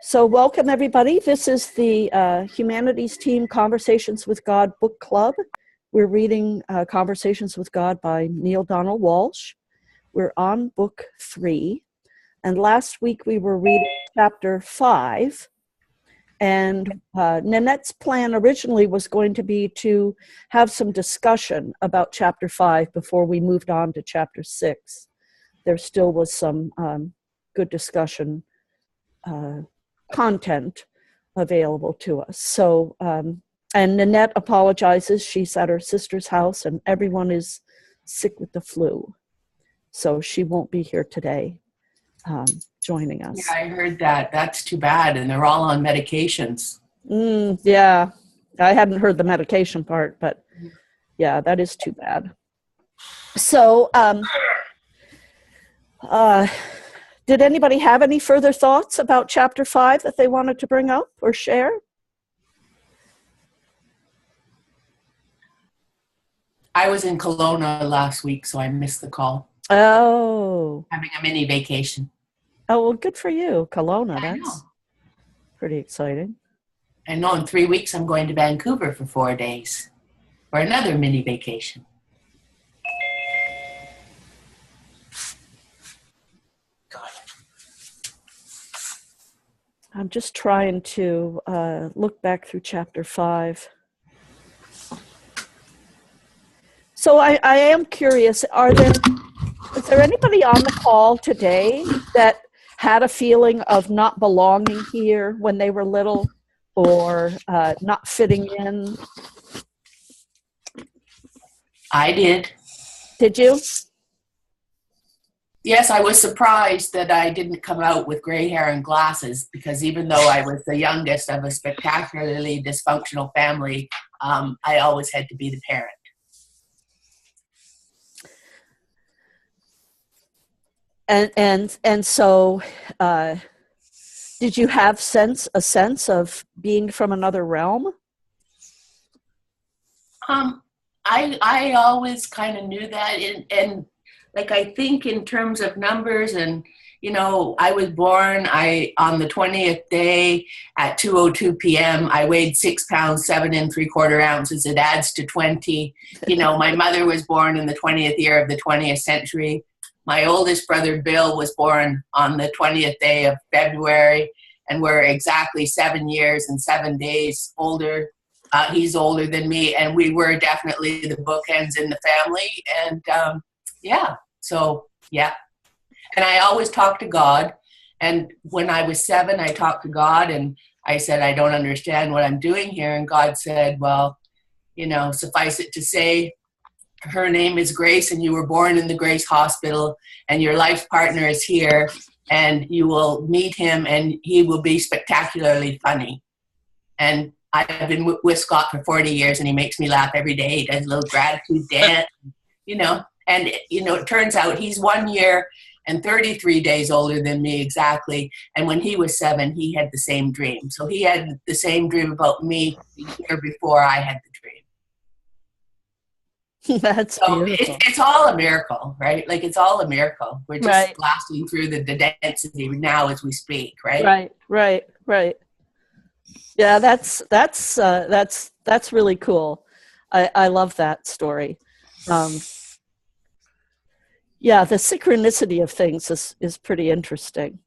So welcome everybody. This is the Humanities Team Conversations with God book club. We're reading Conversations with God by Neale Donald Walsch. We're on book 3. And last week we were reading chapter 5. And Nanette's plan originally was going to be to have some discussion about chapter 5 before we moved on to chapter 6. There still was some good discussion content available to us. So, and Nanette apologizes. She's at her sister's house and everyone is sick with the flu. So she won't be here today joining us. Yeah, I heard that. That's too bad. And they're all on medications. Yeah, I hadn't heard the medication part, but yeah, that is too bad. So, did anybody have any further thoughts about chapter 5 that they wanted to bring up or share? I was in Kelowna last week, so I missed the call. Oh. Having a mini vacation. Oh, well, good for you. Kelowna, I that's know. pretty exciting. I know in 3 weeks I'm going to Vancouver for 4 days for another mini vacation. I'm just trying to look back through chapter 5. So I am curious, is there anybody on the call today that had a feeling of not belonging here when they were little or not fitting in? I did. Did you? Yes, I was surprised that I didn't come out with gray hair and glasses because even though I was the youngest of a spectacularly dysfunctional family, I always had to be the parent. And so did you have a sense of being from another realm? I always kind of knew that, and like I think in terms of numbers, and you know, I was born on the 20th day at 2:02 p.m. I weighed 6 pounds 7 3/4 ounces. It adds to 20. You know, my mother was born in the 20th year of the 20th century. My oldest brother Bill was born on the 20th day of February, and we're exactly 7 years and 7 days older. He's older than me, and we were definitely the bookends in the family. And yeah, so yeah. And I always talked to God. And when I was 7, I talked to God and I said, I don't understand what I'm doing here. And God said, well, you know, suffice it to say, her name is Grace and you were born in the Grace Hospital and your life partner is here and you will meet him and he will be spectacularly funny. And I've been with Scott for 40 years and he makes me laugh every day. He does a little gratitude dance, you know. And, you know, it turns out he's 1 year and 33 days older than me exactly. And when he was 7, he had the same dream. So he had the same dream about me the year before I had the dream. That's so beautiful. It's all a miracle, right? Like it's all a miracle. We're just blasting through the density now as we speak, right? Right. Yeah, that's really cool. I love that story. Yeah, the synchronicity of things is pretty interesting.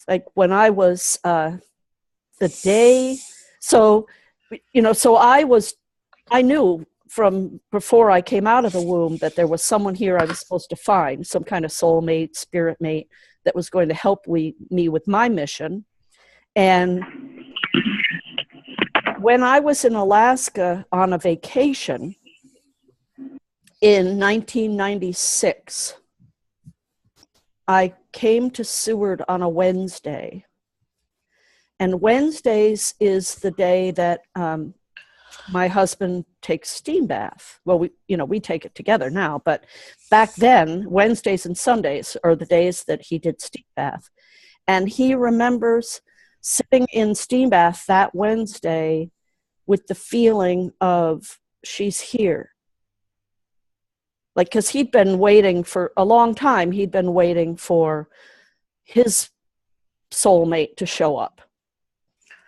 Like when I was the day, so you know, so I knew from before I came out of the womb that there was someone here I was supposed to find, some kind of soulmate, spirit mate that was going to help me with my mission. And when I was in Alaska on a vacation in 1996, I came to Seward on a Wednesday. And Wednesdays is the day that my husband takes steam bath. Well, we take it together now, but back then, Wednesdays and Sundays are the days that he did steam bath. And he remembers sitting in steam bath that Wednesday with the feeling of, she's here. Like, because he'd been waiting for a long time. He'd been waiting for his soulmate to show up.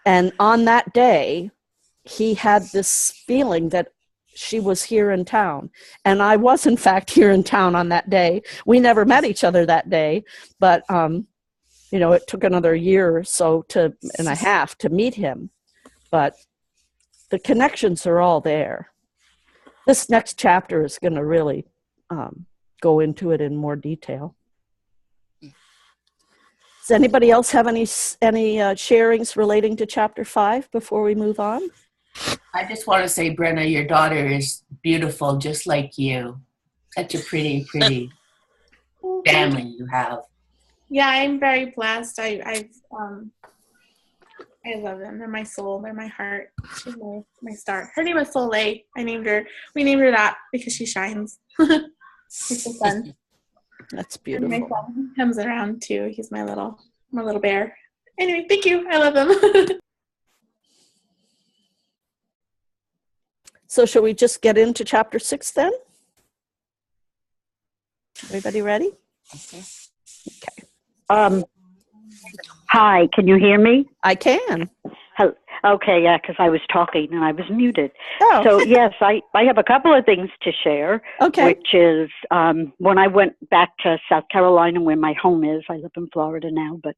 And on that day, he had this feeling that she was here in town. And I was, in fact, here in town on that day. We never met each other that day, but, you know, it took another year or so and a half to meet him. But the connections are all there. This next chapter is going to really go into it in more detail. Does anybody else have any sharings relating to chapter 5 before we move on? I just want to say, Brenna, your daughter is beautiful, just like you. Such a pretty family you have. Yeah, I'm very blessed. I love them. They're my soul. They're my heart. She's my star. Her name is Soleil. We named her that because she shines. It's the sun. That's beautiful. And my son comes around too. He's my little bear. Anyway, thank you. I love them. So shall we just get into chapter 6 then? Everybody ready? Okay. Hi, can you hear me? I can. Okay, yeah, because I was talking and I was muted. Oh. So, yes, I have a couple of things to share. Okay. Which is when I went back to South Carolina where my home is, I live in Florida now, but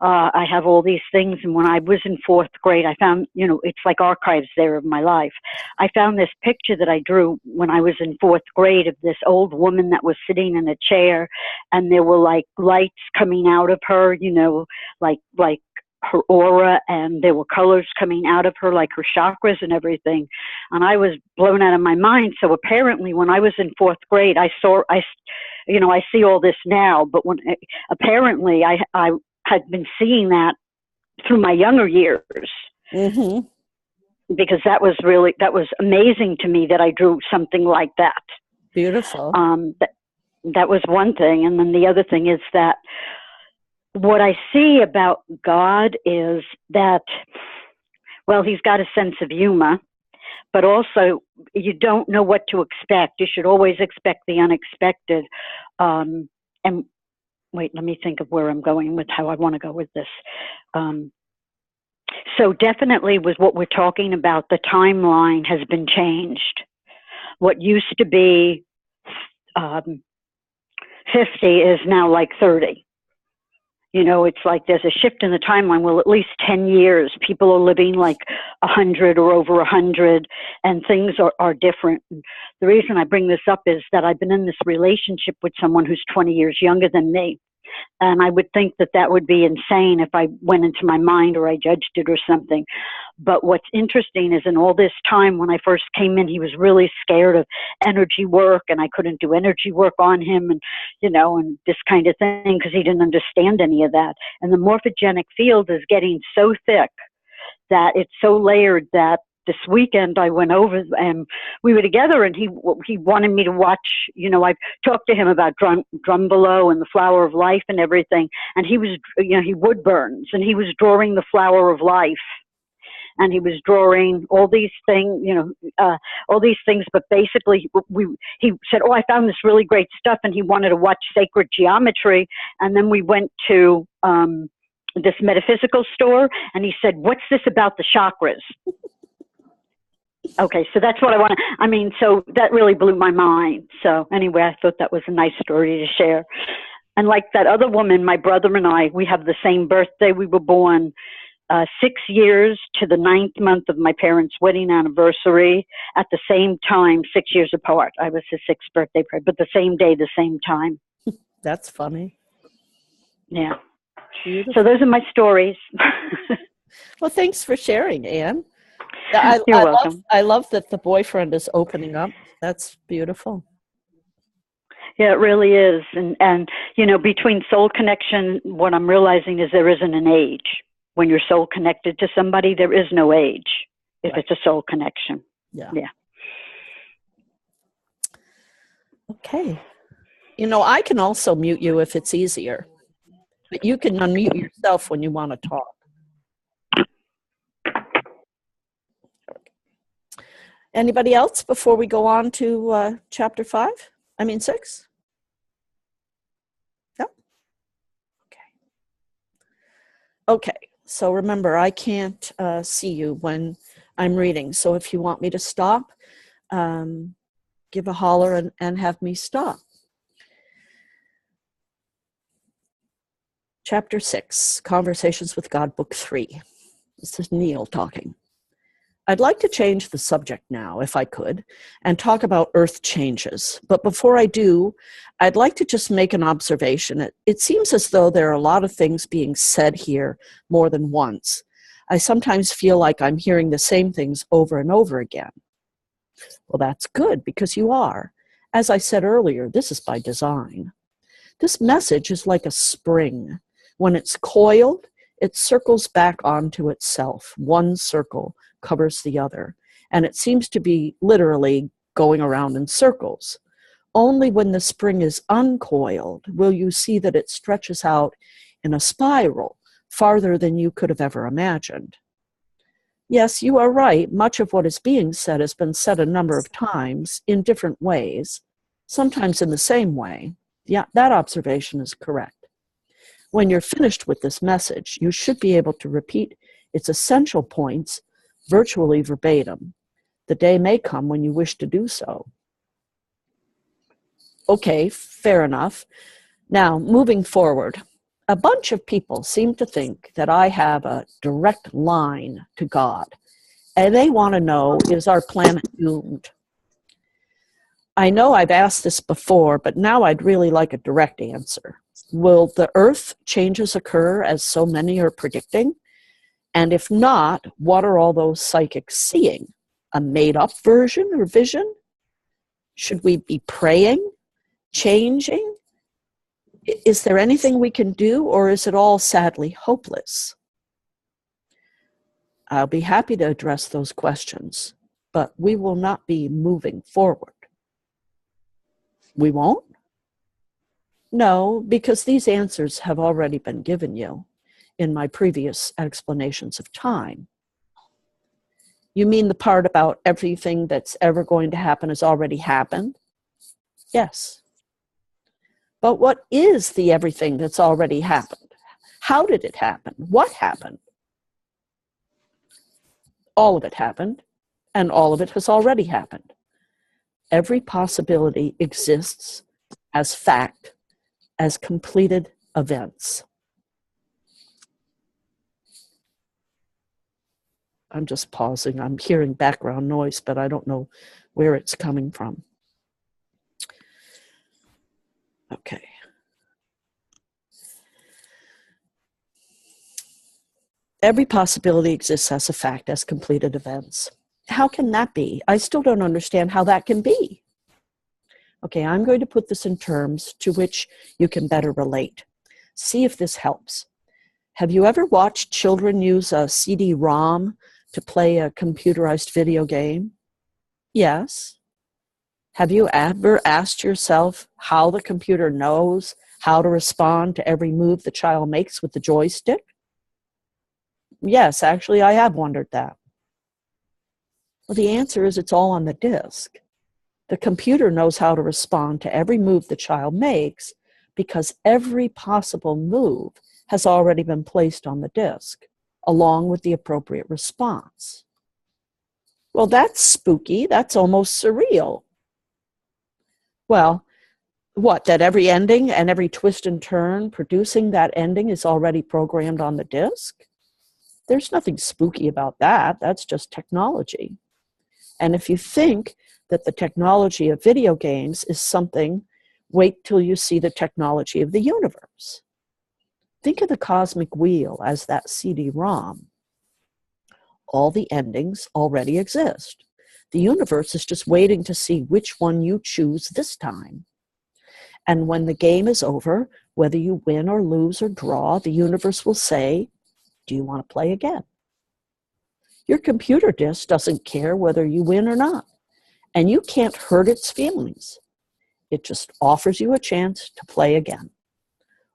I have all these things. And when I was in 4th grade, I found, you know, it's like archives there of my life. I found this picture that I drew when I was in 4th grade of this old woman that was sitting in a chair, and there were like lights coming out of her, you know, like her aura, and there were colors coming out of her, like her chakras and everything. And I was blown out of my mind. So apparently when I was in 4th grade, I see all this now, but apparently I had been seeing that through my younger years. Mm-hmm. Because that was amazing to me that I drew something like that. Beautiful. That was one thing. And then the other thing is that what I see about God is that, well, he's got a sense of humor, but also you don't know what to expect. You should always expect the unexpected. And wait, let me think of where I'm going with how I want to go with this. So definitely with what we're talking about, the timeline has been changed. What used to be 50 is now like 30. You know, it's like there's a shift in the timeline. Well, at least 10 years, people are living like 100 or over 100, and things are different. And the reason I bring this up is that I've been in this relationship with someone who's 20 years younger than me. And I would think that would be insane if I went into my mind or I judged it or something. But what's interesting is in all this time when I first came in, he was really scared of energy work, and I couldn't do energy work on him, and, you know, and this kind of thing, because he didn't understand any of that. And the morphogenic field is getting so thick that it's so layered that this weekend I went over and we were together, and he wanted me to watch, you know, I've talked to him about Drumbolo and the flower of life and everything. And he was, you know, he wood burns, and he was drawing the flower of life, and he was drawing all these things, you know, all these things. But basically he said, oh, I found this really great stuff. And he wanted to watch sacred geometry. And then we went to this metaphysical store, and he said, what's this about the chakras? Okay, so that's what I want to, I mean, so that really blew my mind. So anyway, I thought that was a nice story to share. And like that other woman, my brother and I, we have the same birthday. We were born 6 years to the 9th month of my parents' wedding anniversary at the same time, 6 years apart. I was his 6th birthday, but the same day, the same time. That's funny. Yeah. Beautiful. So those are my stories. Well, thanks for sharing, Anne. You're welcome. I love that the boyfriend is opening up. That's beautiful. Yeah, it really is. And you know, between soul connection, what I'm realizing is there isn't an age. When you're soul connected to somebody, there is no age if Right. it's a soul connection. Yeah. Yeah. Okay. You know, I can also mute you if it's easier, but you can unmute yourself when you want to talk. Anybody else before we go on to chapter 5? I mean 6? No? Okay. Okay, so remember, I can't see you when I'm reading. So if you want me to stop, give a holler and have me stop. Chapter 6, Conversations with God, Book 3. This is Neil talking. I'd like to change the subject now, if I could, and talk about Earth changes. But before I do, I'd like to just make an observation. It seems as though there are a lot of things being said here more than once. I sometimes feel like I'm hearing the same things over and over again. Well, that's good, because you are. As I said earlier, this is by design. This message is like a spring. When it's coiled, it circles back onto itself. One circle covers the other, and it seems to be literally going around in circles. Only when the spring is uncoiled will you see that it stretches out in a spiral farther than you could have ever imagined. Yes, you are right. Much of what is being said has been said a number of times in different ways, sometimes in the same way. Yeah, that observation is correct. When you're finished with this message, you should be able to repeat its essential points virtually verbatim. The day may come when you wish to do so. Okay, fair enough. Now, moving forward, a bunch of people seem to think that I have a direct line to God, and they want to know, is our planet doomed? I know I've asked this before, but now I'd really like a direct answer. Will the Earth changes occur as so many are predicting? And if not, what are all those psychics seeing? A made-up version or vision? Should we be praying? Changing? Is there anything we can do, or is it all sadly hopeless? I'll be happy to address those questions, but we will not be moving forward. We won't? No, because these answers have already been given you in my previous explanations of time. You mean the part about everything that's ever going to happen has already happened? Yes. But what is the everything that's already happened? How did it happen? What happened? All of it happened, and all of it has already happened. Every possibility exists as fact, as completed events. I'm just pausing. I'm hearing background noise, but I don't know where it's coming from. Okay. Every possibility exists as a fact, as completed events. How can that be? I still don't understand how that can be. Okay, I'm going to put this in terms to which you can better relate. See if this helps. Have you ever watched children use a Cd-Rom to play a computerized video game? Yes. Have you ever asked yourself how the computer knows how to respond to every move the child makes with the joystick? Yes, actually, I have wondered that. Well, the answer is it's all on the disk. The computer knows how to respond to every move the child makes because every possible move has already been placed on the disk, along with the appropriate response. Well, that's spooky. That's almost surreal. Well, what, that every ending and every twist and turn producing that ending is already programmed on the disk? There's nothing spooky about that. That's just technology. And if you think that the technology of video games is something, wait till you see the technology of the universe. Think of the cosmic wheel as that CD-ROM. All the endings already exist. The universe is just waiting to see which one you choose this time. And when the game is over, whether you win or lose or draw, the universe will say, do you want to play again? Your computer disk doesn't care whether you win or not, and you can't hurt its feelings. It just offers you a chance to play again.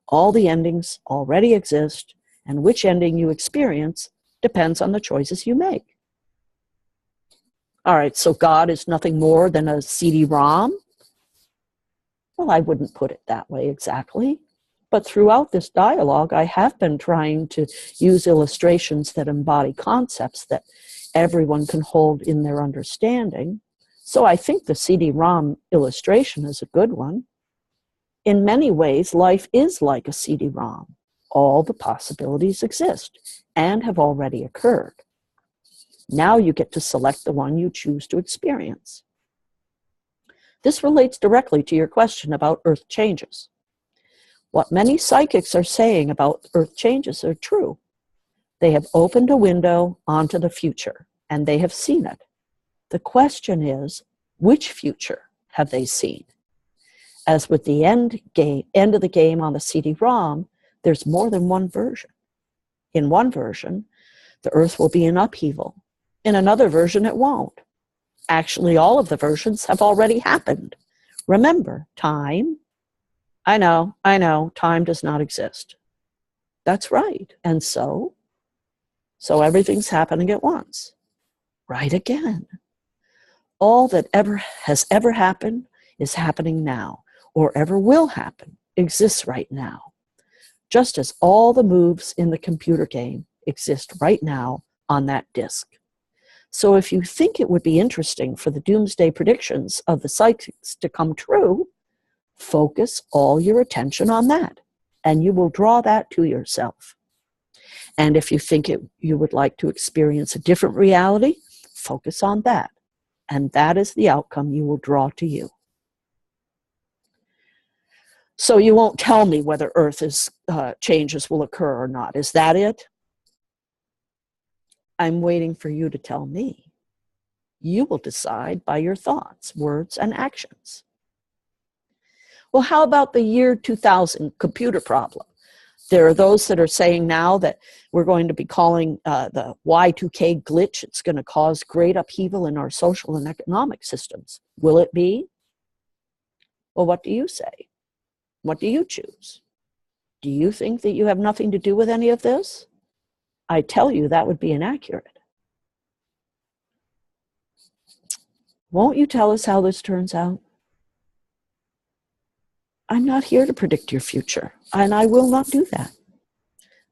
All the endings already exist, and which ending you experience depends on the choices you make. All right, so God is nothing more than a CD-ROM? Well, I wouldn't put it that way exactly. But throughout this dialogue, I have been trying to use illustrations that embody concepts that everyone can hold in their understanding. So I think the CD-ROM illustration is a good one. In many ways, life is like a CD-ROM. All the possibilities exist and have already occurred. Now you get to select the one you choose to experience. This relates directly to your question about earth changes. What many psychics are saying about earth changes are true. They have opened a window onto the future, and they have seen it. The question is, which future have they seen? As with the end of the game on the CD-ROM, there's more than one version. In one version, the earth will be in upheaval. In another version, it won't. Actually, all of the versions have already happened. Remember, time? I know, time does not exist. That's right. And so everything's happening at once. Right again. All that has ever happened is happening now, or ever will happen, exists right now. Just as all the moves in the computer game exist right now on that disk. So if you think it would be interesting for the doomsday predictions of the psychics to come true, focus all your attention on that, and you will draw that to yourself. And if you think you would like to experience a different reality, focus on that. And that is the outcome you will draw to you. So you won't tell me whether Earth changes will occur or not. Is that it? I'm waiting for you to tell me. You will decide by your thoughts, words, and actions. Well, how about the year 2000 computer problem? There are those that are saying now that we're going to be calling the Y2K glitch. It's going to cause great upheaval in our social and economic systems. Will it be? Well, what do you say? What do you choose? Do you think that you have nothing to do with any of this? I tell you that would be inaccurate. Won't you tell us how this turns out? I'm not here to predict your future, and I will not do that.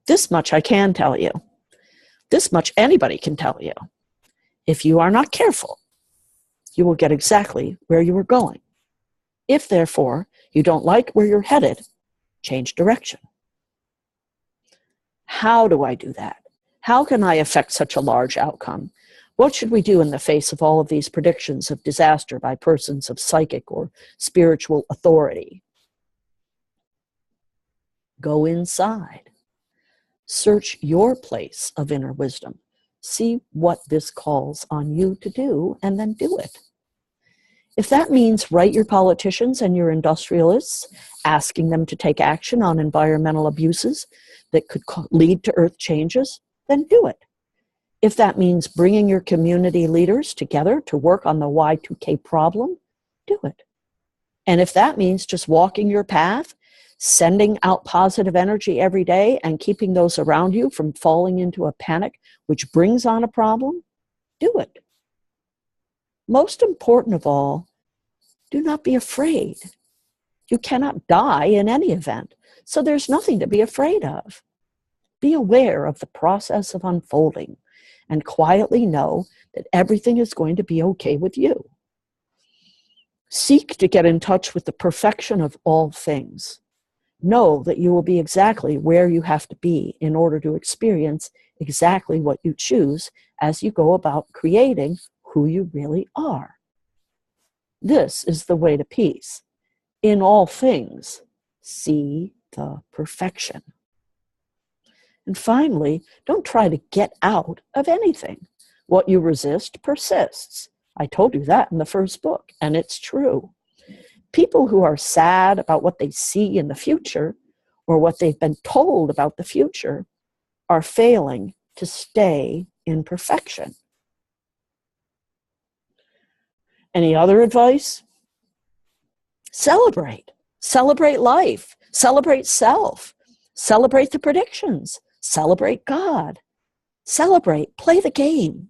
This much I can tell you. This much anybody can tell you. If you are not careful, you will get exactly where you are going. If, therefore, you don't like where you're headed, change direction. How do I do that? How can I affect such a large outcome? What should we do in the face of all of these predictions of disaster by persons of psychic or spiritual authority? Go inside. Search your place of inner wisdom. See what this calls on you to do, and then do it. If that means write your politicians and your industrialists, asking them to take action on environmental abuses that could lead to earth changes, then do it. If that means bringing your community leaders together to work on the Y2K problem, do it. And if that means just walking your path, sending out positive energy every day and keeping those around you from falling into a panic which brings on a problem, do it. Most important of all, do not be afraid. You cannot die in any event, so there's nothing to be afraid of. Be aware of the process of unfolding and quietly know that everything is going to be okay with you. Seek to get in touch with the perfection of all things. Know that you will be exactly where you have to be in order to experience exactly what you choose as you go about creating who you really are. This is the way to peace. In all things, see the perfection. And finally, don't try to get out of anything. What you resist persists. I told you that in the first book, and it's true. People who are sad about what they see in the future or what they've been told about the future are failing to stay in perfection. Any other advice? Celebrate. Celebrate life. Celebrate self. Celebrate the predictions. Celebrate God. Celebrate. Play the game.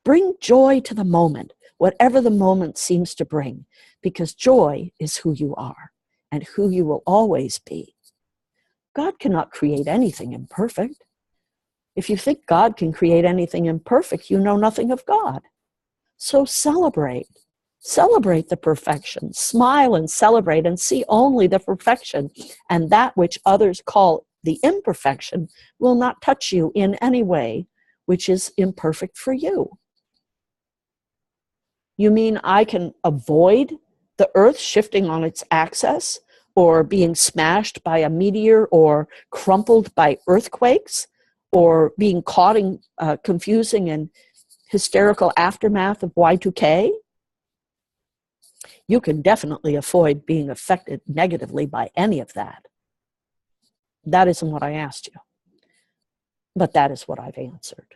Bring joy to the moment, whatever the moment seems to bring, because joy is who you are and who you will always be. God cannot create anything imperfect. If you think God can create anything imperfect, you know nothing of God. So celebrate. Celebrate the perfection. Smile and celebrate and see only the perfection. And that which others call the imperfection will not touch you in any way which is imperfect for you. You mean I can avoid the earth shifting on its axis, or being smashed by a meteor, or crumpled by earthquakes, or being caught in confusing and hysterical aftermath of Y2K? You can definitely avoid being affected negatively by any of that. That isn't what I asked you, but that is what I've answered.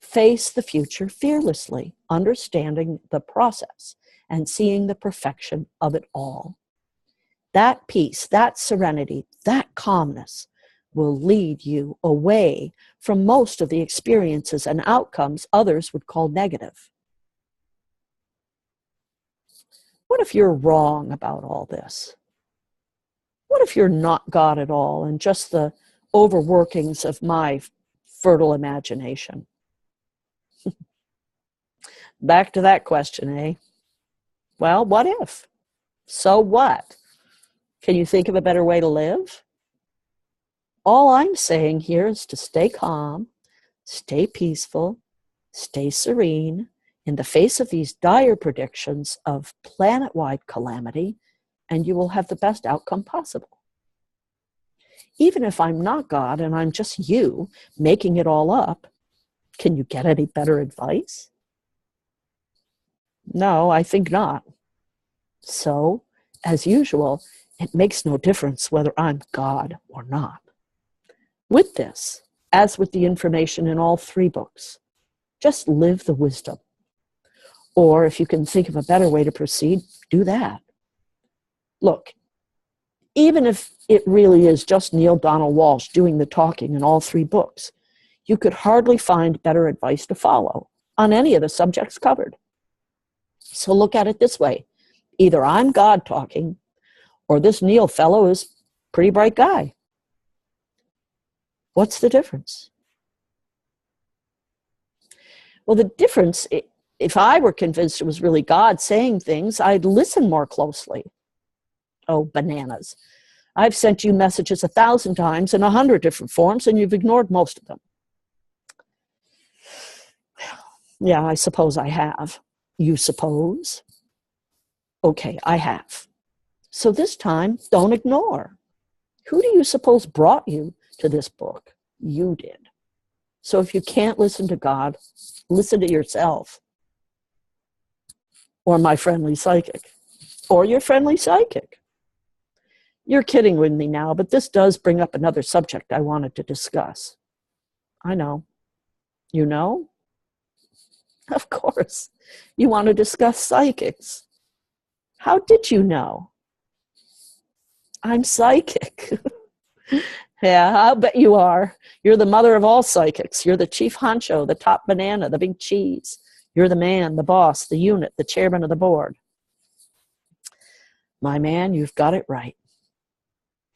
Face the future fearlessly, understanding the process and seeing the perfection of it all. That peace, that serenity, that calmness will lead you away from most of the experiences and outcomes others would call negative. What if you're wrong about all this? What if you're not God at all and just the overworkings of my fertile imagination? Back to that question, eh? Well, what if? So what? Can you think of a better way to live? All I'm saying here is to stay calm, stay peaceful, stay serene in the face of these dire predictions of planet-wide calamity, and you will have the best outcome possible. Even if I'm not God and I'm just you making it all up, can you get any better advice? No, I think not. So, as usual, it makes no difference whether I'm God or not. With this, as with the information in all 3 books, just live the wisdom. Or if you can think of a better way to proceed, do that. Look, even if it really is just Neale Donald Walsch doing the talking in all 3 books, you could hardly find better advice to follow on any of the subjects covered. So look at it this way. Either I'm God talking, or this Neale fellow is a pretty bright guy. What's the difference? Well, the difference, if I were convinced it was really God saying things, I'd listen more closely. Oh, bananas. I've sent you messages 1,000 times in 100 different forms, and you've ignored most of them. Yeah, I suppose I have. You suppose? Okay, I have. So this time, don't ignore. Who do you suppose brought you to this book? You did. So if you can't listen to God, listen to yourself. Or my friendly psychic. Or your friendly psychic. You're kidding with me now, but this does bring up another subject I wanted to discuss. I know. You know? Of course. You want to discuss psychics. How did you know? I'm psychic. Yeah, I'll bet you are. You're the mother of all psychics. You're the chief honcho, the top banana, the big cheese. You're the man, the boss, the unit, the chairman of the board. My man, you've got it right.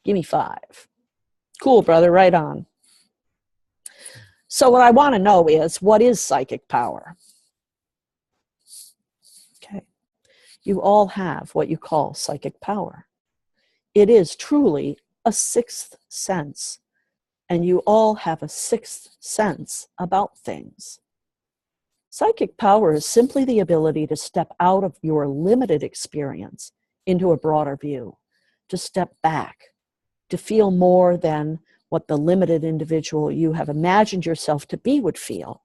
Give me 5. Cool, brother, right on. So what I want to know is, what is psychic power? Okay. You all have what you call psychic power. It is truly a 6th sense, and you all have a 6th sense about things. Psychic power is simply the ability to step out of your limited experience into a broader view, to step back, to feel more than what the limited individual you have imagined yourself to be would feel,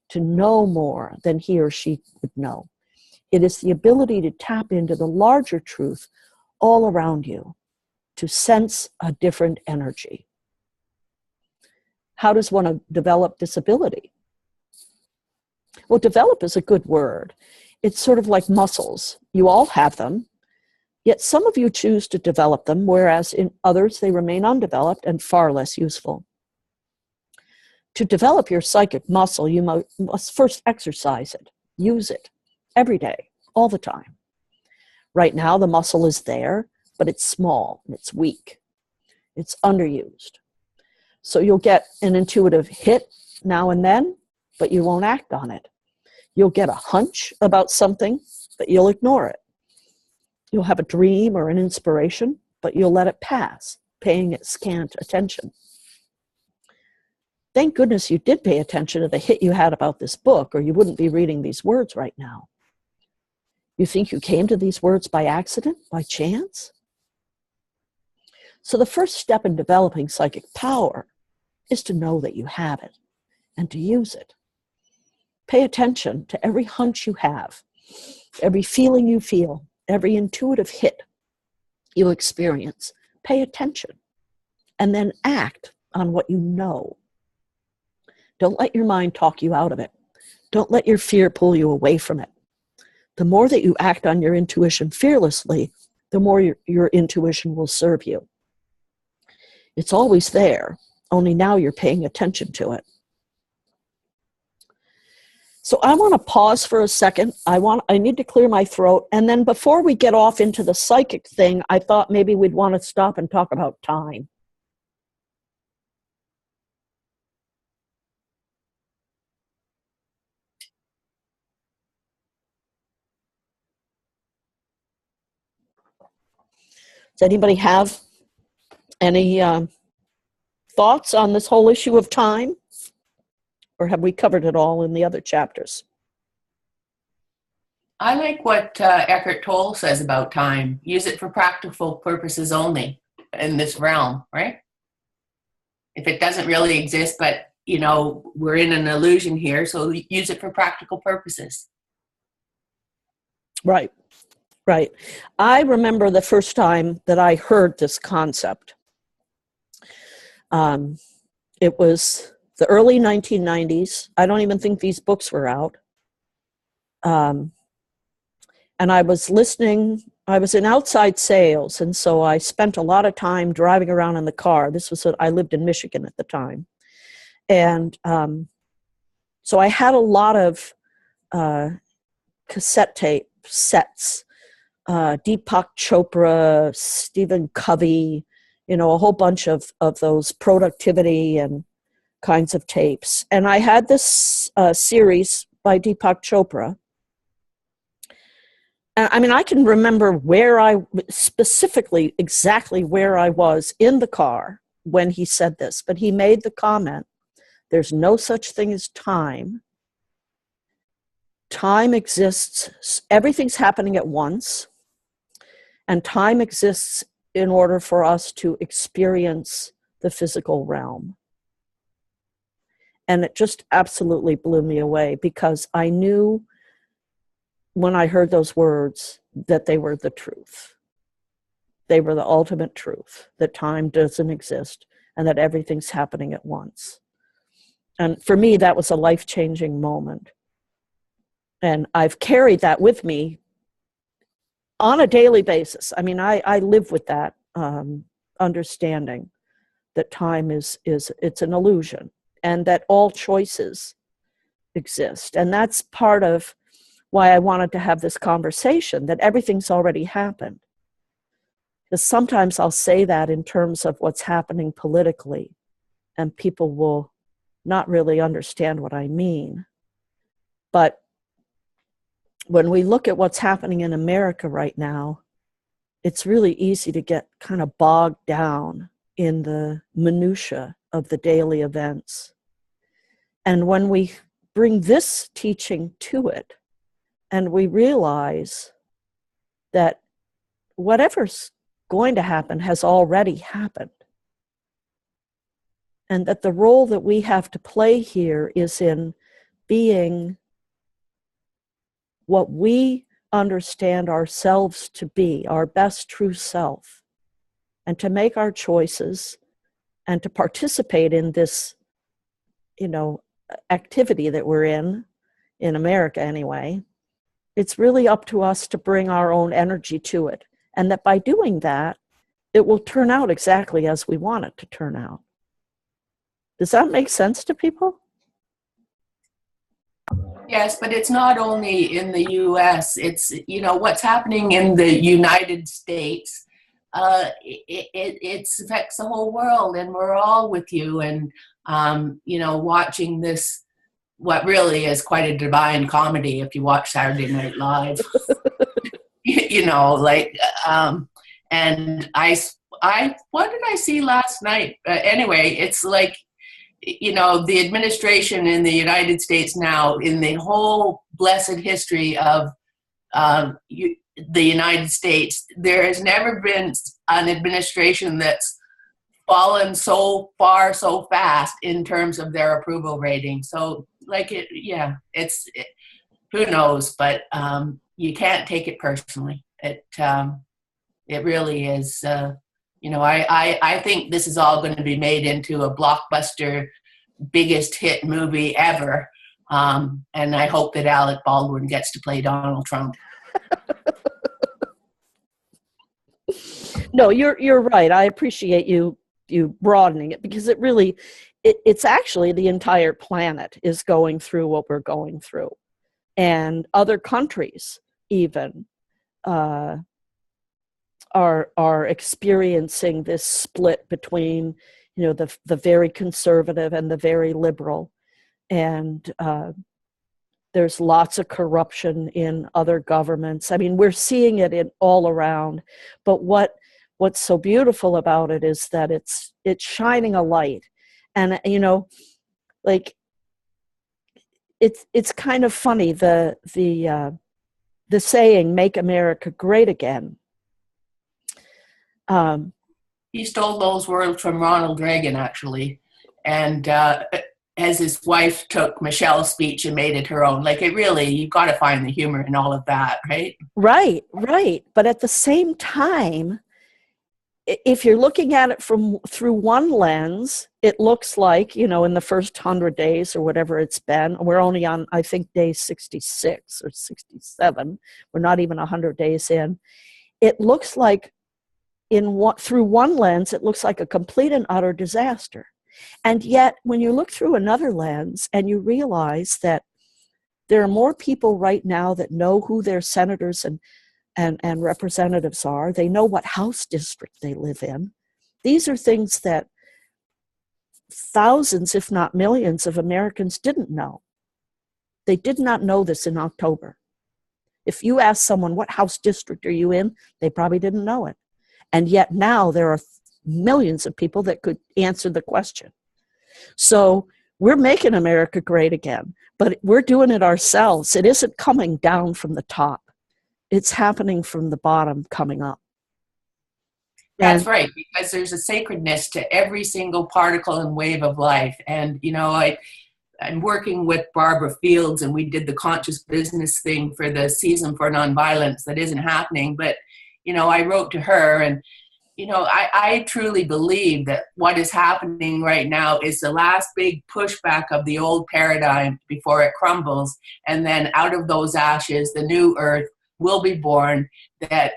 to know more than he or she would know. It is the ability to tap into the larger truth all around you, to sense a different energy. How does one develop this ability? Well, develop is a good word. It's sort of like muscles. You all have them, yet some of you choose to develop them, whereas in others they remain undeveloped and far less useful. To develop your psychic muscle, you must first exercise it, use it every day, all the time. Right now, the muscle is there, but it's small and it's weak. It's underused. So you'll get an intuitive hit now and then, but you won't act on it. You'll get a hunch about something, but you'll ignore it. You'll have a dream or an inspiration, but you'll let it pass, paying it scant attention. Thank goodness you did pay attention to the hit you had about this book, or you wouldn't be reading these words right now. You think you came to these words by accident, by chance? So the first step in developing psychic power is to know that you have it and to use it. Pay attention to every hunch you have, every feeling you feel, every intuitive hit you experience. Pay attention and then act on what you know. Don't let your mind talk you out of it. Don't let your fear pull you away from it. The more that you act on your intuition fearlessly, the more your intuition will serve you. It's always there, only now you're paying attention to it. So I want to pause for a second. I need to clear my throat. And then before we get off into the psychic thing, I thought maybe we'd want to stop and talk about time. Does anybody have any thoughts on this whole issue of time? Or have we covered it all in the other chapters? I like what Eckhart Tolle says about time. Use it for practical purposes only in this realm, right? If it doesn't really exist, but, you know, we're in an illusion here, so use it for practical purposes. Right, right. I remember the first time that I heard this concept. It was the early 1990s. I don't even think these books were out. And I was listening, I was in outside sales, and so I spent a lot of time driving around in the car. I lived in Michigan at the time. And so I had a lot of cassette tape sets, Deepak Chopra, Stephen Covey, you know, a whole bunch of those productivity and kinds of tapes. And I had this series by Deepak Chopra. I mean, I can remember specifically exactly where I was in the car when he said this, but he made the comment, there's no such thing as time. Time exists, everything's happening at once, and time exists in order for us to experience the physical realm. And it just absolutely blew me away, because I knew when I heard those words that they were the truth. They were the ultimate truth, that time doesn't exist and that everything's happening at once. And for me, that was a life-changing moment. And I've carried that with me on a daily basis. I mean, I live with that understanding that time it's an illusion and that all choices exist. And that's part of why I wanted to have this conversation, that everything's already happened. Because sometimes I'll say that in terms of what's happening politically, and people will not really understand what I mean. But when we look at what's happening in America right now, it's really easy to get kind of bogged down in the minutia of the daily events. And when we bring this teaching to it, and we realize that whatever's going to happen has already happened, and that the role that we have to play here is in being what we understand ourselves to be, our best true self, and to make our choices and to participate in this, you know, activity that we're in America anyway. It's really up to us to bring our own energy to it. And that by doing that, it will turn out exactly as we want it to turn out. Does that make sense to people? Yes, but it's not only in the U.S. It's, you know, what's happening in the United States. it affects the whole world, and we're all with you. And watching this, what really is quite a divine comedy if you watch Saturday Night Live. And I what did I see last night? Anyway, it's like, the administration in the United States now, in the whole blessed history of the United States, there has never been an administration that's fallen so far so fast in terms of their approval rating. So who knows, but you can't take it personally. It really is. I think this is all going to be made into a blockbuster, biggest hit movie ever. And I hope that Alec Baldwin gets to play Donald Trump. No, you're right. I appreciate you broadening it, because it's actually the entire planet is going through what we're going through, and other countries even are experiencing this split between the very conservative and the very liberal, and there's lots of corruption in other governments. I mean, we're seeing it all around, but what's so beautiful about it is that it's shining a light. And it's kind of funny, the saying "Make America Great Again." He stole those words from Ronald Reagan, actually, and as his wife took Michelle's speech and made it her own. You've got to find the humor in all of that, right? Right. But at the same time, if you're looking at it through one lens, it looks like, in the first 100 days or whatever it's been, we're only on, I think, day 66 or 67. We're not even 100 days in. It looks like, through one lens, it looks like a complete and utter disaster. And yet, when you look through another lens and you realize that there are more people right now that know who their senators and representatives are, they know what House district they live in. These are things that thousands, if not millions, of Americans didn't know. They did not know this in October. If you ask someone, what House district are you in, they probably didn't know it. And yet now there are millions of people that could answer the question. So we're making America great again, but we're doing it ourselves. It isn't coming down from the top. It's happening from the bottom, coming up. That's right, because there's a sacredness to every single particle and wave of life. And, I'm working with Barbara Fields, and we did the conscious business thing for the season for nonviolence that isn't happening. But, I wrote to her, and, I truly believe that what is happening right now is the last big pushback of the old paradigm before it crumbles. And then out of those ashes, the new earth will be born that,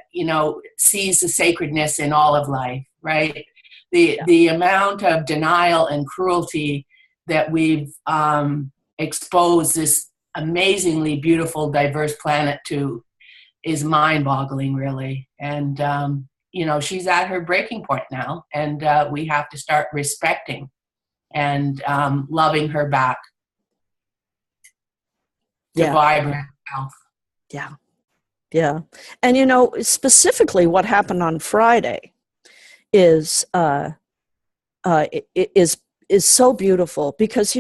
sees the sacredness in all of life, right? The amount of denial and cruelty that we've exposed this amazingly beautiful, diverse planet to is mind-boggling, really. And, she's at her breaking point now, and we have to start respecting and loving her back to vibrant health. Yeah. And, specifically what happened on Friday is so beautiful because,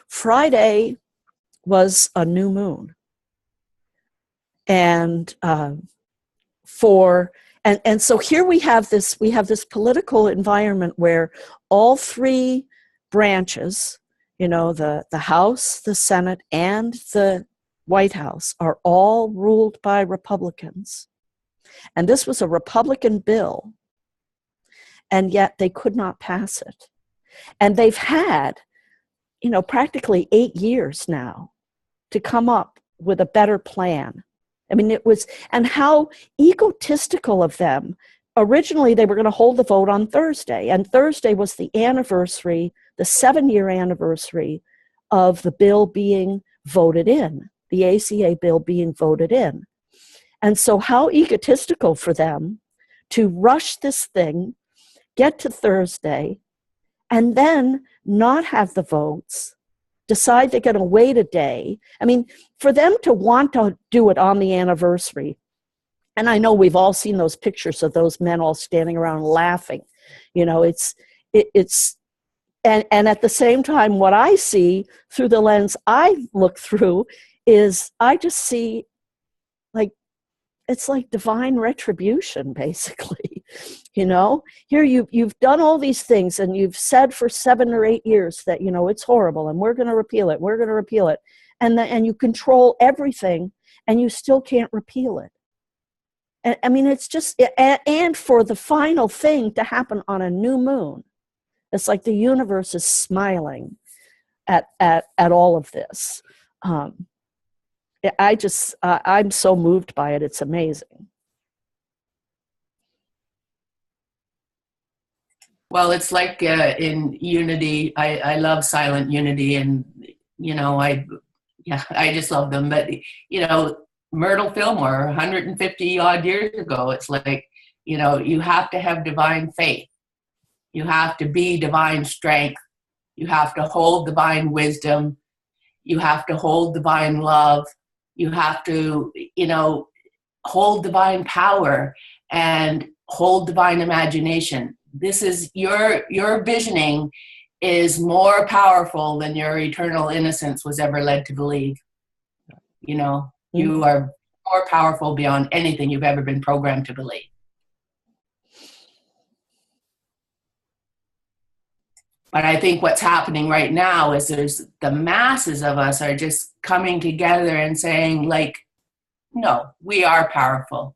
Friday was a new moon. And so here we have this political environment where all three branches, the House, the Senate, and the White House are all ruled by Republicans. And this was a Republican bill, and yet they could not pass it. And they've had, practically 8 years now to come up with a better plan. I mean, and how egotistical of them. Originally, they were going to hold the vote on Thursday, and Thursday was the 7-year anniversary of the bill being voted in, the ACA bill being voted in. And so how egotistical for them to rush this thing, get to Thursday, and then not have the votes, decide they're going to wait a day. I mean, for them to want to do it on the anniversary, and I know we've all seen those pictures of those men all standing around laughing. You know, it's and at the same time, what I see through the lens I look through is I just see, like, it's like divine retribution, basically. You know, here you've done all these things, and you've said for 7 or 8 years that, you know, it's horrible and we're going to repeal it, and you control everything, and you still can't repeal it. And I mean, it's just, and for the final thing to happen on a new moon, it's like the universe is smiling at all of this. I'm so moved by it. It's amazing. Well, it's like in Unity, I love Silent Unity, and, you know, I just love them. But, you know, Myrtle Fillmore, 150 odd years ago, it's like, you know, you have to have divine faith. You have to be divine strength. You have to hold divine wisdom. You have to hold divine love. You have to, you know, hold divine power and hold divine imagination. This is your visioning is more powerful than your eternal innocence was ever led to believe. You know, you are more powerful beyond anything you've ever been programmed to believe. But I think what's happening right now is the masses of us are just coming together and saying, like, no, we are powerful.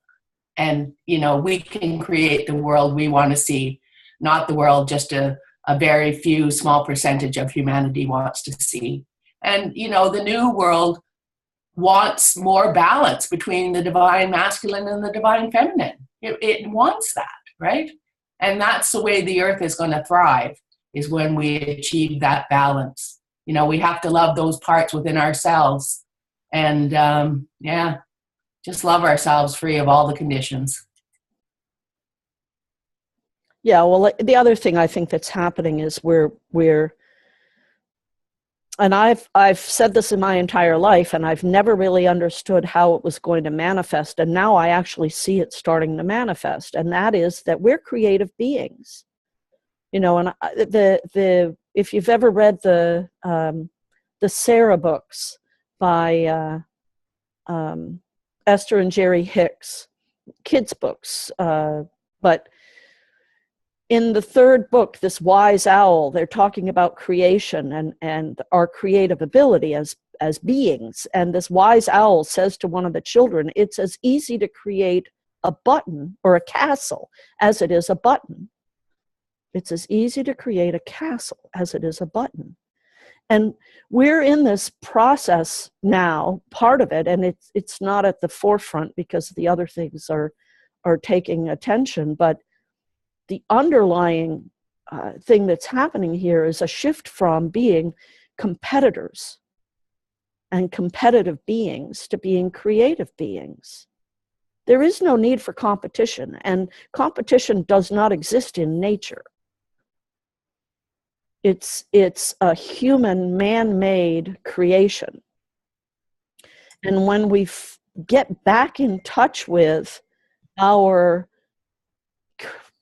And, you know, we can create the world we want to see, not the world just a very few small percentage of humanity wants to see. And, you know, the new world wants more balance between the divine masculine and the divine feminine. It wants that, right? And that's the way the earth is going to thrive, is when we achieve that balance. You know, we have to love those parts within ourselves, and just love ourselves free of all the conditions. Yeah, well, the other thing I think that's happening is we're and I've said this in my entire life, and I've never really understood how it was going to manifest, and now I actually see it starting to manifest, and that is that we're creative beings. You know, and if you've ever read the Sarah books by Esther and Jerry Hicks, kids books, but in the third book, this wise owl, they're talking about creation and our creative ability as beings. And this wise owl says to one of the children, it's as easy to create a button or a castle as it is a button. It's as easy to create a castle as it is a button. And we're in this process now, part of it, and it's not at the forefront because the other things are taking attention, but the underlying thing that's happening here is a shift from being competitors and competitive beings to being creative beings. There is no need for competition, and competition does not exist in nature. It's a human, man-made creation. And when we get back in touch with our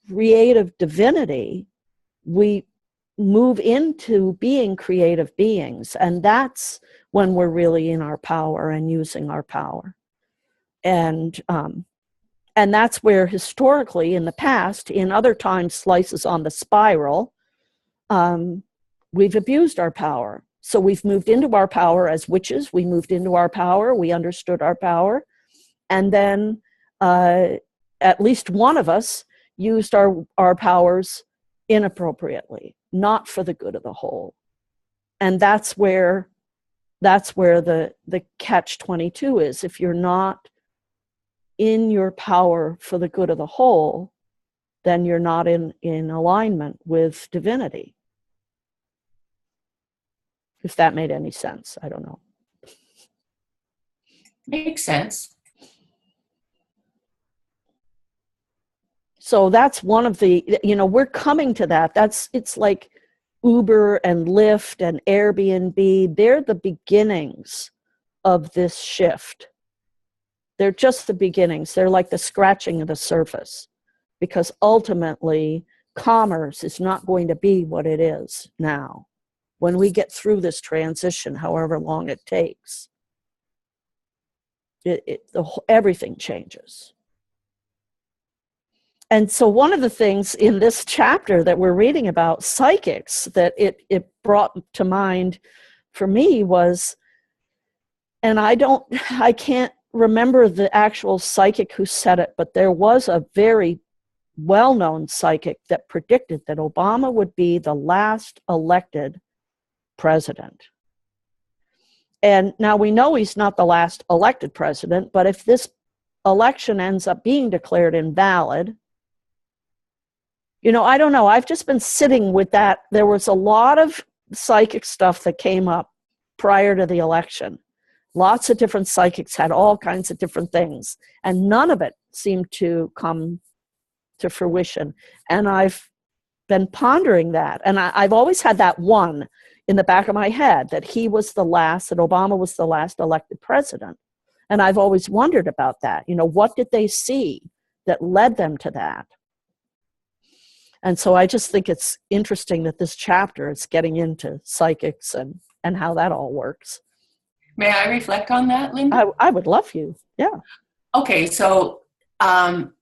creative divinity, we move into being creative beings. And that's when we're really in our power and using our power. And that's where historically in the past, in other time slices on the spiral, we've abused our power. So we've moved into our power as witches. We moved into our power. We understood our power. And then at least one of us used our powers inappropriately, not for the good of the whole. And that's where the catch-22 is. If you're not in your power for the good of the whole, then you're not in alignment with divinity. If that made any sense, I don't know. Makes sense. So that's one of the, we're coming to that. It's like Uber and Lyft and Airbnb. They're the beginnings of this shift. They're just the beginnings. They're like the scratching of the surface, because ultimately commerce is not going to be what it is now. When we get through this transition, however long it takes, everything changes. And so one of the things in this chapter that we're reading about psychics that it brought to mind for me was, and I can't remember the actual psychic who said it, but there was a very well-known psychic that predicted that Obama would be the last elected president. And now we know he's not the last elected president, but if this election ends up being declared invalid, I don't know. I've just been sitting with that. There was a lot of psychic stuff that came up prior to the election. Lots of different psychics had all kinds of different things, and none of it seemed to come to fruition. And I've been pondering that. And I've always had that one in the back of my head, that Obama was the last elected president. And I've always wondered about that. What did they see that led them to that? And so I just think it's interesting that this chapter is getting into psychics and how that all works. May I reflect on that, Linda? I would love you. Yeah. Okay, so Barack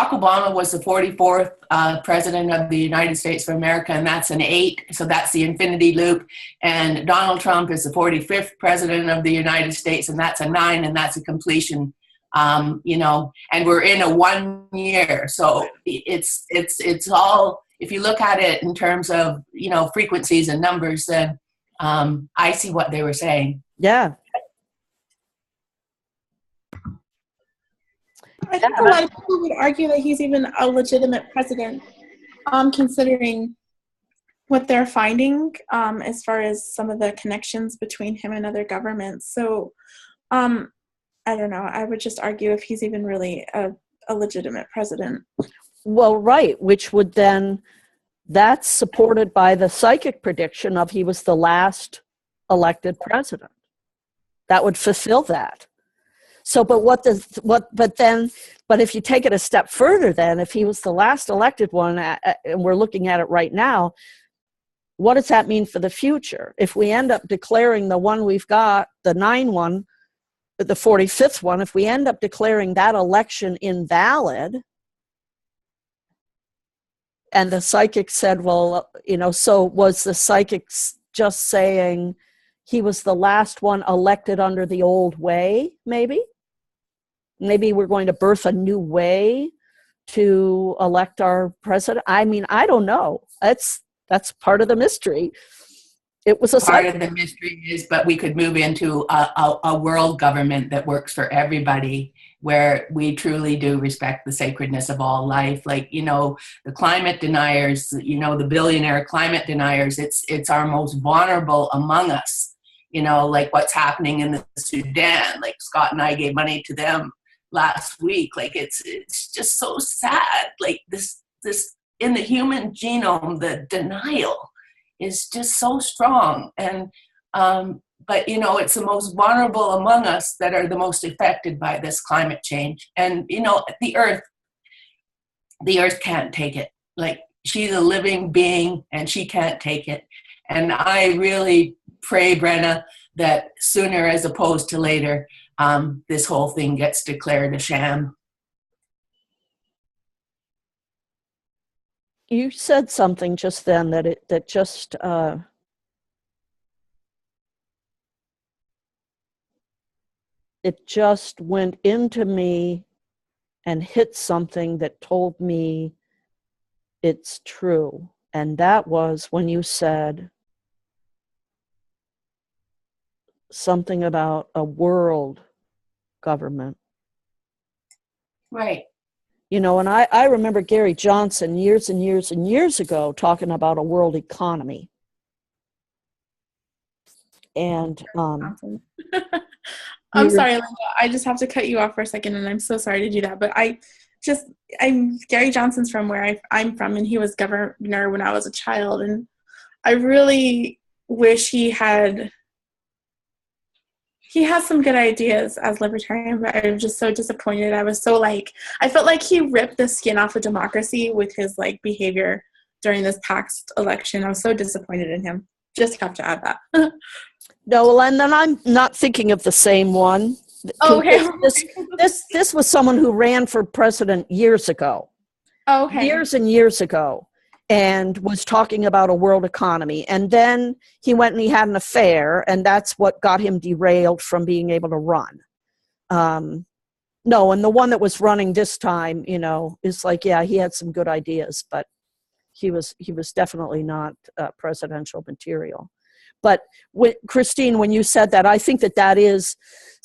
Obama was the 44th president of the United States of America, and that's an 8, so that's the infinity loop. And Donald Trump is the 45th president of the United States, and that's a 9, and that's a completion. And we're in a 1 year, so it's all, if you look at it in terms of frequencies and numbers, then I see what they were saying. Yeah. I think a lot of people would argue that he's even a legitimate president, considering what they're finding as far as some of the connections between him and other governments. So I don't know. I would just argue if he's even really a legitimate president. Well, right, which would then, that's supported by the psychic prediction of he was the last elected president. That would fulfill that. So, but if you take it a step further, then if he was the last elected one, and we're looking at it right now, what does that mean for the future? If we end up declaring the one we've got, the 9 one, the 45th one, if we end up declaring that election invalid, and the psychic said, well, so was the psychic just saying he was the last one elected under the old way, maybe? Maybe we're going to birth a new way to elect our president. I mean, I don't know. That's part of the mystery. It was part of the mystery is, but we could move into a world government that works for everybody, where we truly do respect the sacredness of all life. Like, the climate deniers, the billionaire climate deniers, it's our most vulnerable among us, like what's happening in the Sudan. Like Scott and I gave money to them last week. Like it's just so sad. Like this in the human genome, the denial is just so strong. And but it's the most vulnerable among us that are the most affected by this climate change. And the earth can't take it. Like, she's a living being and she can't take it. And I really pray, Brenna, that sooner as opposed to later, this whole thing gets declared a sham. You said something just then that just it just went into me and hit something that told me it's true. And that was when you said something about a world government. Right. And I remember Gary Johnson years and years and years ago talking about a world economy. And I'm sorry, Linda. I just have to cut you off for a second, and I'm so sorry to do that. But just Gary Johnson's from where I'm from, and he was governor when I was a child, and I really wish he has some good ideas as libertarian, but I was just so disappointed. I was so I felt like he ripped the skin off of democracy with his behavior during this past election. I was so disappointed in him. Just have to add that. No, well, and then I'm not thinking of the same one. Oh, okay. This was someone who ran for president years ago. Oh, okay. Years and years ago, and was talking about a world economy. And then he went and he had an affair, and that's what got him derailed from being able to run. No, and the one that was running this time, is yeah, he had some good ideas, but he was definitely not presidential material. But Christine, when you said that, I think that is,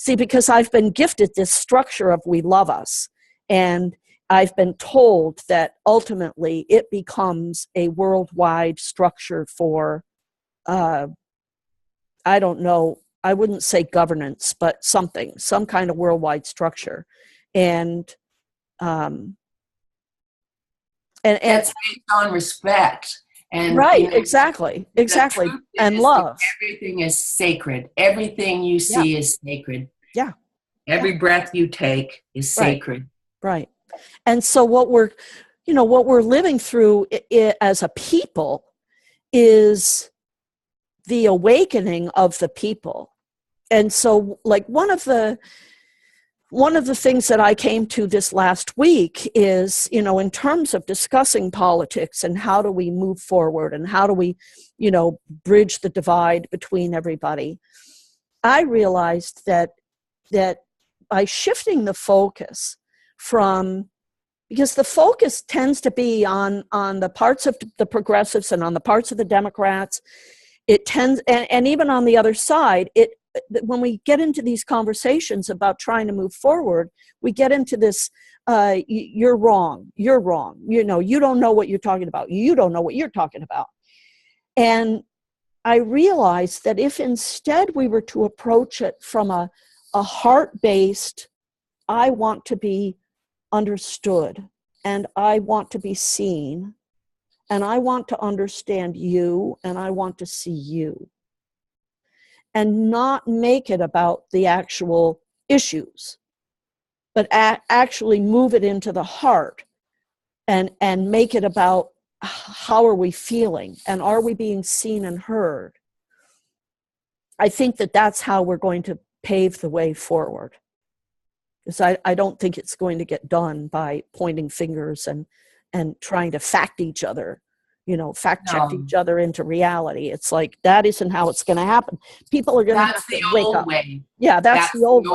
because I've been gifted this structure of We Love Us, and I've been told that ultimately it becomes a worldwide structure for, I don't know, I wouldn't say governance, but some kind of worldwide structure. And it's based on respect. And right, exactly. And love. Everything is sacred. Everything you see is sacred. Yeah. Every breath you take is sacred. Right. And so what we're living through as a people is the awakening of the people. And so one of the things that I came to this last week is, in terms of discussing politics and how do we move forward and how do we, bridge the divide between everybody, I realized that by shifting the focus because the focus tends to be on the parts of the progressives and on the parts of the Democrats, it tends, and even on the other side, when we get into these conversations about trying to move forward, we get into this, you're wrong, you don't know what you're talking about, you don't know what you're talking about. And I realized that if instead we were to approach it from a heart-based, I want to be understood, and I want to be seen, and I want to understand you, and I want to see you, and not make it about the actual issues, but actually move it into the heart and make it about how are we feeling, and are we being seen and heard. I think that's how we're going to pave the way forward. Because I don't think it's going to get done by pointing fingers and trying to fact each other, check each other into reality. It's that isn't how it's going to happen. People are going to have to wake up. Way. Yeah, that's the old